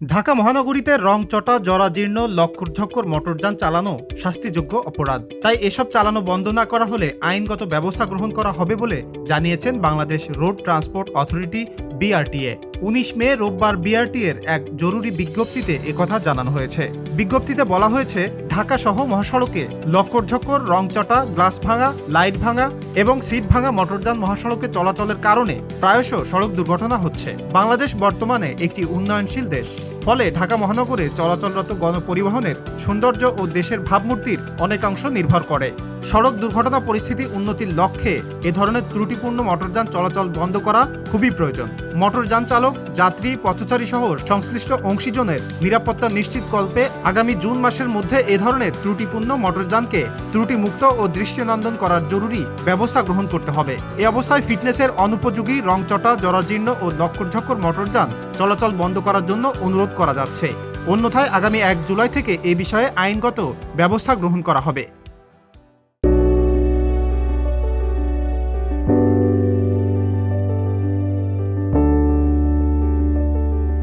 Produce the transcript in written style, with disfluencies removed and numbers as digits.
ঢাকা মহানগরীতে রংচটা জরাজীর্ণ লক্কর-ঝক্কর মোটরযান চালানো শাস্তিযোগ্য অপরাধ। তাই এসব চালানো বন্ধ না করা হলে আইনগত ব্যবস্থা গ্রহণ করা হবে বলে জানিয়েছেন Bangladesh road transport authority BRTA. ১৯ মে রোববার বিআরটিএর এক জরুরি বিজ্ঞপ্তিতে একথা জানানো হয়েছে। বিজ্ঞপ্তিতে বলা হয়েছে, ঢাকা সহ মহাসড়কে লক্কর-ঝক্কর, রংচটা, গ্লাস ভাঙা, লাইট ভাঙা এবং সিট ভাঙা মোটরযান মহাসড়কে চলাচলের কারণে প্রায়শ সড়ক দুর্ঘটনা হচ্ছে। বাংলাদেশ বর্তমানে একটি উন্নয়নশীল দেশ। ফলে ঢাকা মহানগরে চলাচলরত গণপরিবহনের সৌন্দর্য ও দেশের ভাবমূর্তির অনেকাংশ নির্ভর করে। সড়ক দুর্ঘটনা পরিস্থিতি উন্নতির লক্ষ্যে এ ধরনের ত্রুটিপূর্ণ মোটরযান চলাচল বন্ধ করা খুবই প্রয়োজন। মোটরযান চালক, যাত্রী, পথচারী সহ সংশ্লিষ্ট অংশীজনের নিরাপত্তা নিশ্চিতকল্পে আগামী জুন মাসের মধ্যে এ ধরনের ত্রুটিপূর্ণ মোটরযানকে ত্রুটিমুক্ত ও দৃষ্টিনন্দন করার জরুরি ব্যবস্থা গ্রহণ করতে হবে। এ অবস্থায় ফিটনেসের অনুপযোগী, রংচটা, জরাজীর্ণ ও লক্কর-ঝক্কর মোটরযান চলাচল বন্ধ করার জন্য অনুরোধ করা যাচ্ছে। অন্যথায় আগামী ১ জুলাই থেকে এ বিষয়ে আইনগত ব্যবস্থা গ্রহণ করা হবে।